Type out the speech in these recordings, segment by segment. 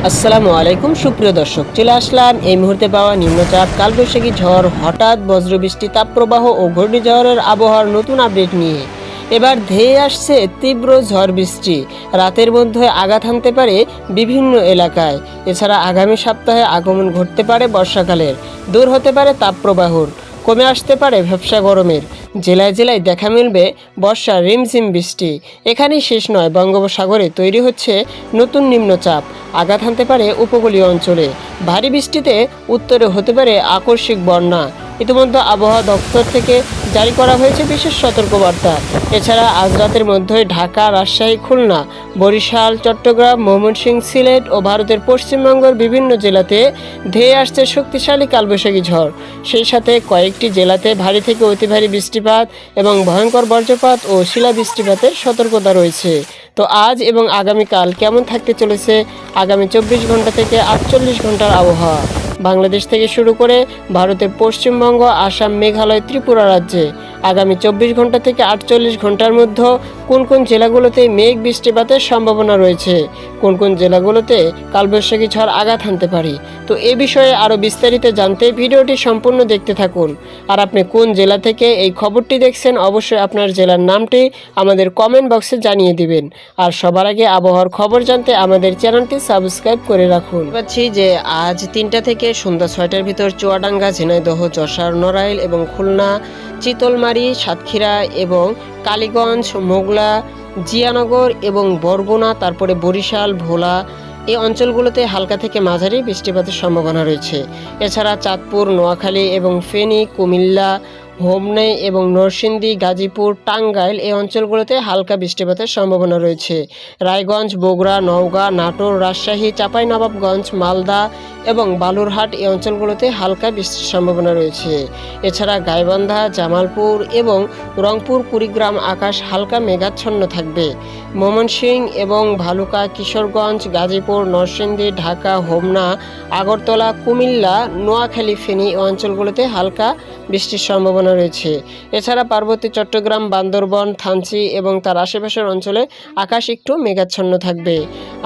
আসসালামু আলাইকুম সুপ্রিয় দর্শক, চলে আসলাম এই মুহূর্তে পাওয়া নিম্নচাপ কালবৈশাখী ঝড়, হঠাৎ বজ্রবৃষ্টি, তাপপ্রবাহ ও ঘূর্ণিঝড়ের আবহাওয়ার নতুন আপডেট নিয়ে। এবার ধেয়ে আসছে তীব্র ঝড় বৃষ্টি, রাতের মধ্যে আঘাত হানতে পারে বিভিন্ন এলাকায়। এছাড়া আগামী সপ্তাহে আগমন ঘটতে পারে বর্ষাকালের, দূর হতে পারে তাপপ্রবাহর, কমে আসতে পারে ভ্যাপসা গরমের। জেলায় জেলায় দেখা মিলবে বর্ষার রিমঝিম বৃষ্টি। এখানেই শেষ নয়, বঙ্গোপসাগরে তৈরি হচ্ছে নতুন নিম্নচাপ, আঘাত হানতে পারে উপকূলীয় অঞ্চলে। ভারী বৃষ্টিতে উত্তরে হতে পারে আকস্মিক বন্যা। ইতিমধ্যে আবহাওয়া দপ্তর থেকে জারি করা হয়েছে বিশেষ সতর্কবার্তা। এছাড়া আজ রাতের মধ্যে ঢাকা, রাজশাহী, খুলনা, বরিশাল, চট্টগ্রাম, ময়মনসিংহ, সিলেট ও ভারতের পশ্চিমবঙ্গের বিভিন্ন জেলাতে ধেয়ে আসছে শক্তিশালী কালবৈশাখী ঝড়। সেই সাথে কয়েকটি জেলাতে ভারী থেকে অতি ভারী বৃষ্টিপাত এবং ভয়ঙ্কর বজ্রপাত ও শিলাবৃষ্টিপাতের সতর্কতা রয়েছে। তো আজ এবং আগামীকাল কেমন থাকতে চলেছে আগামী 24 ঘন্টা থেকে 48 ঘন্টার আবহাওয়া? বাংলাদেশ থেকে শুরু করে ভারতের পশ্চিমবঙ্গ, আসাম, মেঘালয়, ত্রিপুরা রাজ্যে আগামী 24 ঘন্টা থেকে 48 ঘন্টার মধ্যে কোন কোন জেলাগুলোতে মেঘ বৃষ্টিপাতের সম্ভাবনা রয়েছে, কোন কোন জেলাগুলোতে কালবৈশাখী ঝড় আঘাত হানতে পারে। তো এ বিষয়ে আরও বিস্তারিত জানতে ভিডিওটি সম্পূর্ণ দেখতে থাকুন। আর আপনি কোন জেলা থেকে এই খবরটি দেখছেন, অবশ্যই আপনার জেলার নামটি আমাদের কমেন্ট বক্সে জানিয়ে দিবেন। আর সবার আগে আবহাওয়ার খবর জানতে আমাদের চ্যানেলটি সাবস্ক্রাইব করে রাখুন। পাচ্ছি যে আজ 3টা থেকে সন্ধ্যা 6টার ভিতর চুয়াডাঙ্গা, ঝিনাইদহ, যশোর, নড়াইল এবং খুলনা, চিতলমারী, সাতক্ষীরা এবং কালীগঞ্জ, মোগলা, জিয়ানগর এবং বরগুনা, তারপরে বরিশাল, ভোলা এই অঞ্চলগুলোতে হালকা থেকে মাঝারি বৃষ্টিপাতের সম্ভাবনা রয়েছে। এছাড়া চাঁদপুর, নোয়াখালী এবং ফেনী, কুমিল্লা, হোমনা এবং নরসিংদী, গাজীপুর, টাঙ্গাইল এই অঞ্চলগুলোতে হালকা বৃষ্টিপাতের সম্ভাবনা রয়েছে। রায়গঞ্জ, বগুড়া, নওগাঁ, নাটোর, রাজশাহী, চাঁপাইনবাবগঞ্জ, মালদা এবং বালুরহাট এই অঞ্চলগুলোতে হালকা বৃষ্টির সম্ভাবনা রয়েছে। এছাড়া গাইবান্ধা, জামালপুর এবং রংপুর, কুড়িগ্রাম আকাশ হালকা মেঘাচ্ছন্ন থাকবে। ময়মনসিংহ এবং ভালুকা, কিশোরগঞ্জ, গাজীপুর, নরসিংদী, ঢাকা, হোমনা, আগরতলা, কুমিল্লা, নোয়াখালী, ফেনী এই অঞ্চলগুলোতে হালকা বৃষ্টির সম্ভাবনা রয়েছে। এছাড়া পার্বতী, চট্টগ্রাম, বান্দরবন, থানচি এবং তার আশেপাশের অঞ্চলে আকাশ একটু মেঘাচ্ছন্ন থাকবে।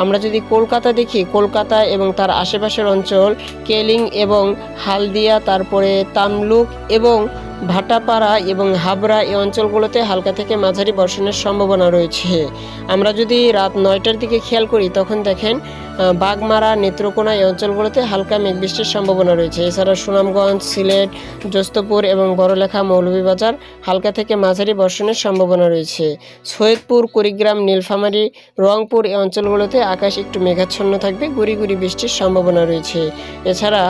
আমরা যদি কলকাতা দেখি, কলকাতা এবং তার আশেপাশের অঞ্চল, কেলিং এবং হালদিয়া, তারপরে তামলুক এবং ভাটাপাড়া এবং হাবড়া এই অঞ্চলগুলোতে হালকা থেকে মাঝারি বর্ষণের সম্ভাবনা রয়েছে। আমরা যদি রাত 9টার দিকে খেয়াল করি, তখন দেখেন বাগমারা, নেত্রকোনা এই অঞ্চলগুলোতে হালকা মেঘ বৃষ্টির সম্ভাবনা রয়েছে। এছাড়া সুনামগঞ্জ, সিলেট, জোস্তপুর এবং বড়লেখা, মৌলভীবাজার হালকা থেকে মাঝারি বর্ষণের সম্ভাবনা রয়েছে। সৈয়দপুর, কুড়িগ্রাম, নীলফামারী, রংপুর এই অঞ্চলগুলোতে আকাশ একটু মেঘাচ্ছন্ন থাকবে, গুড়ি গুড়ি বৃষ্টির সম্ভাবনা রয়েছে। এছাড়া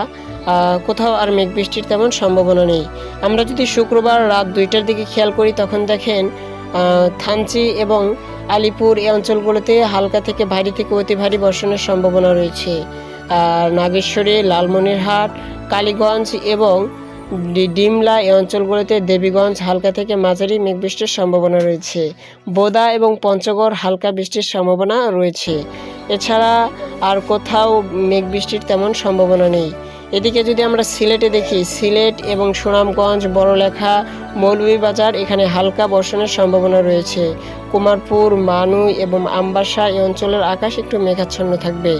কোথাও আর মেঘ বৃষ্টির তেমন সম্ভাবনা নেই। আমরা যদি শুক্রবার রাত 2টার দিকে খেয়াল করি, তখন দেখেন থানচি এবং আলিপুর এই অঞ্চলগুলোতে হালকা থেকে ভারী থেকে অতি ভারী বর্ষণের সম্ভাবনা রয়েছে। আর নাগেশ্বরী, লালমনিরহাট, কালীগঞ্জ এবং ডিমলা এই অঞ্চলগুলোতে দেবীগঞ্জ হালকা থেকে মাঝারি মেঘ বৃষ্টির সম্ভাবনা রয়েছে। বোদা এবং পঞ্চগড় হালকা বৃষ্টির সম্ভাবনা রয়েছে। এছাড়া আর কোথাও মেঘ বৃষ্টির তেমন সম্ভাবনা নেই। এদিকে যদি আমরা সিলেটে দেখি, সিলেট এবং সুনামগঞ্জ, বড়লেখা, মৌলভীবাজার এখানে হালকা বর্ষণের সম্ভাবনা রয়েছে। কুমারপুর, মানুই এবং আমবাসা এই অঞ্চলের আকাশ একটু মেঘাচ্ছন্ন থাকবে।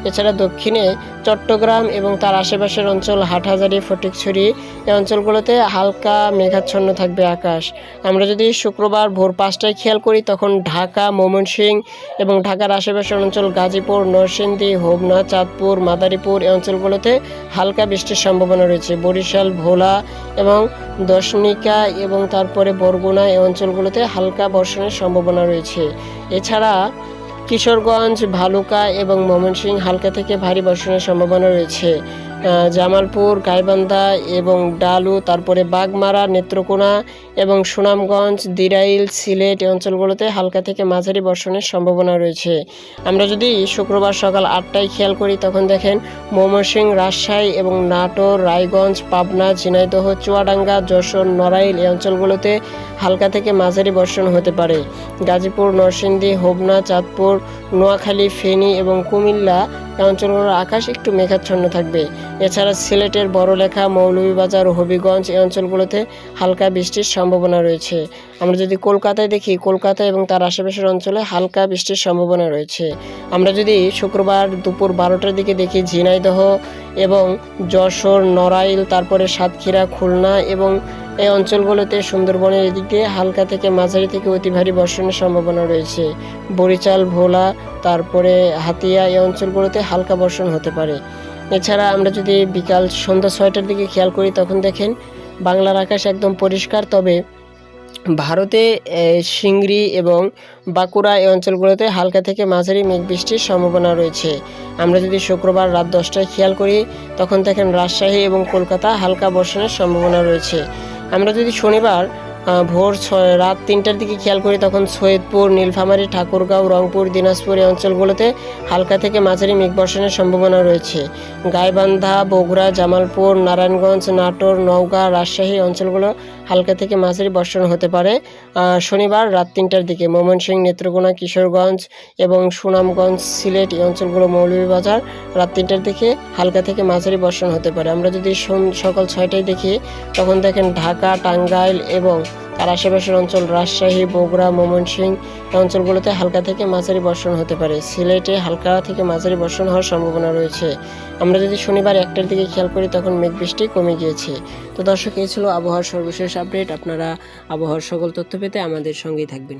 এছাড়া দক্ষিণে চট্টগ্রাম এবং তার আশেপাশের অঞ্চল, হাটহাজারী, ফটিকছড়ি এই অঞ্চলগুলোতে হালকা মেঘাচ্ছন্ন থাকবে আকাশ। আমরা যদি শুক্রবার ভোর 5টায় খেয়াল করি, তখন ঢাকা, ময়মনসিংহ এবং ঢাকার আশেপাশের অঞ্চল, গাজীপুর, নরসিংদী, হোমনা, চাঁদপুর, মাদারীপুর এই অঞ্চলগুলোতে হালকা বৃষ্টির সম্ভাবনা রয়েছে। বরিশাল, ভোলা এবং দশমিকা এবং তারপরে বরগুনা এই অঞ্চলগুলোতে হালকা বর্ষণের সম্ভাবনা রয়েছে। এছাড়া কিশোরগঞ্জ, ভালুকা এবং ময়মনসিংহ হালকা থেকে ভারী বর্ষণের সম্ভাবনা রয়েছে। জামালপুর, গাইবান্ধা এবং ডালু, তারপরে বাগমারা, নেত্রকোনা এবং সুনামগঞ্জ, দিরাইল, সিলেট এই অঞ্চলগুলোতে হালকা থেকে মাঝারি বর্ষণের সম্ভাবনা রয়েছে। আমরা যদি শুক্রবার সকাল 8টায় খেয়াল করি, তখন দেখেন ময়মনসিংহ, রাজশাহী এবং নাটোর, রায়গঞ্জ, পাবনা, ঝিনাইদহ, চুয়াডাঙ্গা, যশোর, নড়াইল এই অঞ্চলগুলোতে হালকা থেকে মাঝারি বর্ষণ হতে পারে। গাজীপুর, নরসিংদী, হোমনা, চাঁদপুর, নোয়াখালী, ফেনী এবং কুমিল্লা এই অঞ্চলগুলোর আকাশ একটু মেঘাচ্ছন্ন থাকবে। এছাড়া সিলেটের বড়লেখা, মৌলভীবাজার ও হবিগঞ্জ এই অঞ্চলগুলোতে হালকা বৃষ্টির সম্ভাবনা রয়েছে। আমরা যদি কলকাতায় দেখি, কলকাতা এবং তার আশেপাশের অঞ্চলে হালকা বৃষ্টির সম্ভাবনা রয়েছে। আমরা যদি শুক্রবার দুপুর 12টার দিকে দেখি, ঝিনাইদহ এবং যশোর, নড়াইল, তারপরে সাতক্ষীরা, খুলনা এবং এই অঞ্চলগুলোতে, সুন্দরবনের এদিক দিয়ে হালকা থেকে মাঝারি থেকে অতি ভারী বর্ষণের সম্ভাবনা রয়েছে। বরিশাল, ভোলা, তারপরে হাতিয়া, এই অঞ্চলগুলোতে হালকা বর্ষণ হতে পারে। এছাড়া আমরা যদি বিকাল সন্ধ্যা 6টার দিকে খেয়াল করি, তখন দেখেন বাংলার আকাশ একদম পরিষ্কার। তবে ভারতে সিংড়ি এবং বাঁকুড়া এই অঞ্চলগুলোতে হালকা থেকে মাঝারি মেঘ বৃষ্টির সম্ভাবনা রয়েছে। আমরা যদি শুক্রবার রাত 10টায় খেয়াল করি, তখন দেখেন রাজশাহী এবং কলকাতা হালকা বর্ষণের সম্ভাবনা রয়েছে। আমরা যদি শনিবার রাত 3টার দিকে খেয়াল করি, তখন সৈয়দপুর, নীলফামারী, ঠাকুরগাঁও, রংপুর, দিনাজপুর এই অঞ্চলগুলোতে হালকা থেকে মাঝারি মেঘ বর্ষণের সম্ভাবনা রয়েছে। গাইবান্ধা, বগুড়া, জামালপুর, নারায়ণগঞ্জ, নাটোর, নওগাঁ, রাজশাহী অঞ্চলগুলো হালকা থেকে মাঝারি বর্ষণ হতে পারে। শনিবার রাত 3টার দিকে ময়মনসিংহ, নেত্রকোনা, কিশোরগঞ্জ এবং সুনামগঞ্জ, সিলেট এই অঞ্চলগুলো, মৌলভীবাজার রাত 3টার দিকে হালকা থেকে মাঝারি বর্ষণ হতে পারে। আমরা যদি সকাল 6টায় দেখি, তখন দেখেন ঢাকা, টাঙ্গাইল এবং তার আশেপাশের অঞ্চল, রাজশাহী, বগুড়া, ময়মনসিংহ এই অঞ্চলগুলোতে হালকা থেকে মাঝারি বর্ষণ হতে পারে। সিলেটে হালকা থেকে মাঝারি বর্ষণ হওয়ার সম্ভাবনা রয়েছে। আমরা যদি শনিবার 1টার দিকে খেয়াল করি, তখন মেঘ বৃষ্টি কমে গিয়েছে। তো দর্শক, এই ছিল আবহাওয়ার সর্বশেষ আপডেট। আপনারা আবহাওয়ার সকল তথ্য পেতে আমাদের সঙ্গেই থাকবেন।